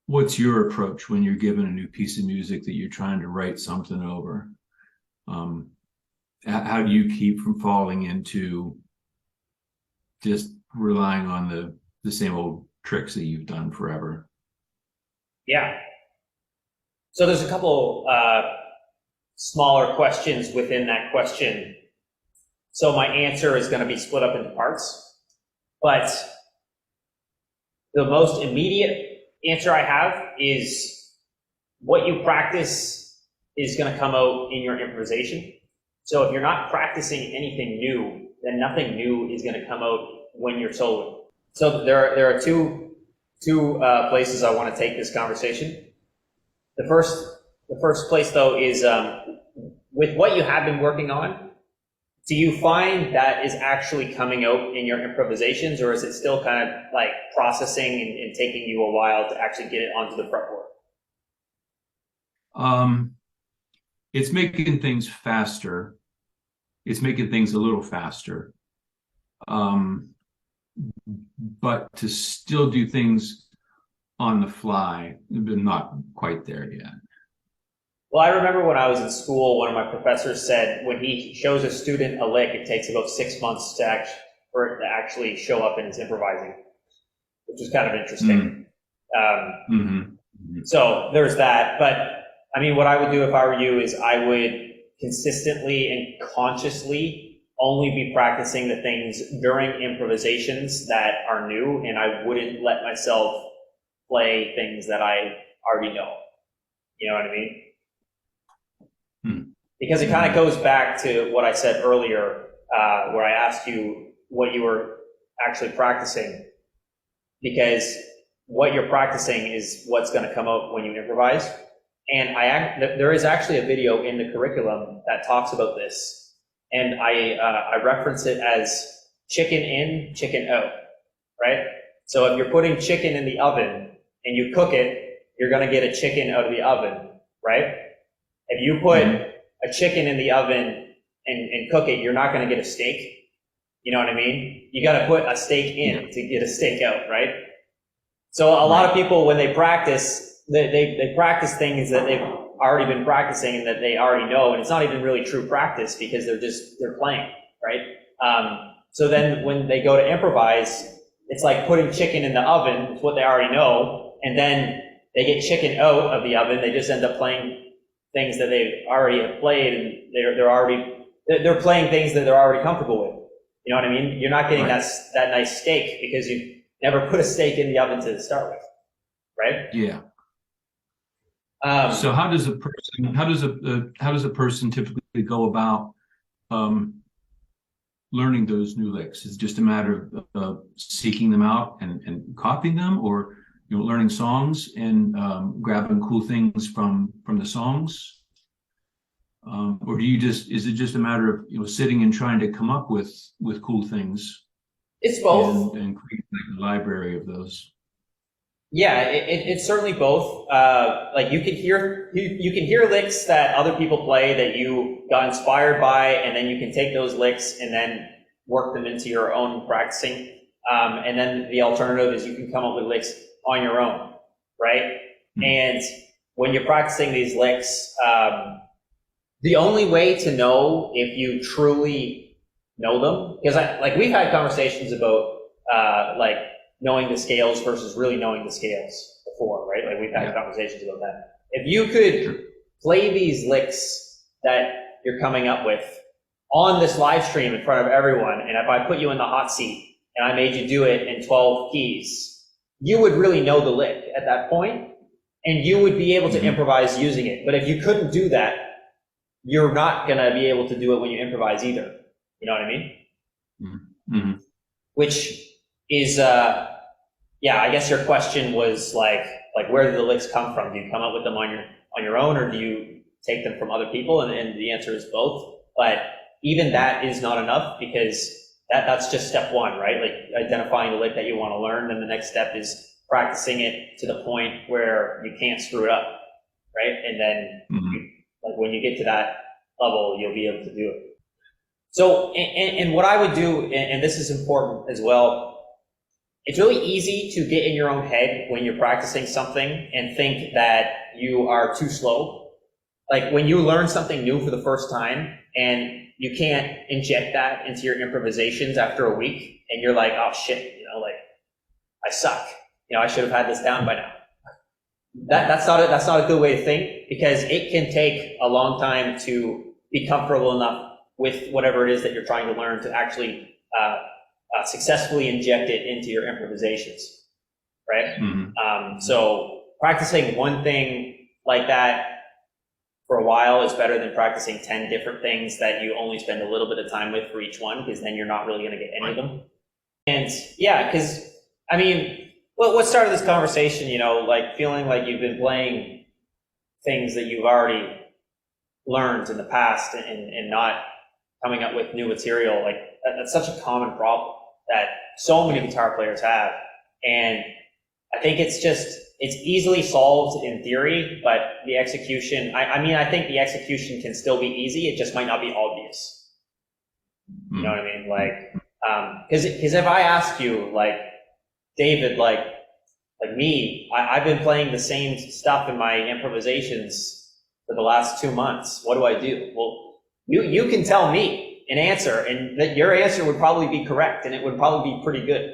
what's your approach when you're given a new piece of music that you're trying to write something over? How do you keep from falling into just relying on the same old tricks that you've done forever? Yeah. So there's a couple smaller questions within that question. So my answer is going to be split up into parts, but the most immediate answer I have is what you practice is going to come out in your improvisation. So if you're not practicing anything new, then nothing new is going to come out when you're soloing. So there are two places I want to take this conversation. The first place though is with what you have been working on, do you find that is actually coming out in your improvisations, or is it still kind of like processing and taking you a while to actually get it onto the fretboard? It's making things faster. It's making things a little faster. But to still do things on the fly, but not quite there yet. Well, I remember when I was in school, one of my professors said when he shows a student a lick, it takes about 6 months for it to actually show up in his improvising, which is kind of interesting. So there's that. But I mean, what I would do if I were you is I would consistently and consciously only be practicing the things during improvisations that are new, and I wouldn't let myself play things that I already know. You know what I mean? Because it kind of goes back to what I said earlier, where I asked you what you were actually practicing, because what you're practicing is what's going to come out when you improvise. And there is actually a video in the curriculum that talks about this, and I reference it as chicken in, chicken out, right? So if you're putting chicken in the oven and you cook it, you're going to get a chicken out of the oven, right? If you put a chicken in the oven and cook it, you're not going to get a steak. You know what I mean? You got to put a steak in to get a steak out, right? So a lot of people, when they practice, they practice things that they've already been practicing and that they already know, and it's not even really true practice because they're playing, right? So then when they go to improvise, it's like putting chicken in the oven. It's what they already know, and then they get chicken out of the oven. They just end up playing things that they already have played, and they're playing things that they're already comfortable with. You know what I mean? You're not getting that nice steak because you never put a steak in the oven to start with, right? Yeah. So how does a person typically go about learning those new licks? Is it just a matter of seeking them out and copying them, or learning songs and grabbing cool things from the songs, or is it just a matter of sitting and trying to come up with cool things? It's both, and create a library of those. Yeah, it's certainly both. Like you can hear licks that other people play that you got inspired by, and then you can take those licks and then work them into your own practicing. And then the alternative is you can come up with licks on your own, right? And when you're practicing these licks, the only way to know if you truly know them, because we've had conversations about like knowing the scales versus really knowing the scales before, right? Like we've had conversations about that. If you could play these licks that you're coming up with on this live stream in front of everyone, and if I put you in the hot seat and I made you do it in 12 keys, you would really know the lick at that point, and you would be able to improvise using it. But if you couldn't do that, you're not gonna be able to do it when you improvise either. You know what I mean? Which is, I guess your question was like where do the licks come from? Do you come up with them on your own, or do you take them from other people? And the answer is both. But even that is not enough, because that's just step one, right? Like identifying the lick that you want to learn. Then the next step is practicing it to the point where you can't screw it up, right? And then when you get to that level, you'll be able to do it. So, and what I would do, and this is important as well, it's really easy to get in your own head when you're practicing something and think that you are too slow. Like when you learn something new for the first time and you can't inject that into your improvisations after a week, and you're like, oh shit, like I suck. I should have had this down by now. That's not a good way to think, because it can take a long time to be comfortable enough with whatever it is that you're trying to learn to actually successfully inject it into your improvisations, right? Mm-hmm. So practicing one thing like that for a while is better than practicing 10 different things that you only spend a little bit of time with for each one, because then you're not really going to get any of them. And yeah, because I mean, what started this conversation, like feeling like you've been playing things that you've already learned in the past and not coming up with new material, like that's such a common problem that so many guitar players have. And I think it's easily solved in theory, but the execution, I think the execution can still be easy. It just might not be obvious. You know what I mean? Like, cause if I ask you, like, David, like me, I've been playing the same stuff in my improvisations for the last 2 months. What do I do? Well, you can tell me an answer, and that your answer would probably be correct, and it would probably be pretty good.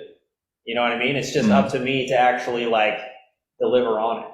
You know what I mean? It's just up to me to actually like deliver on it.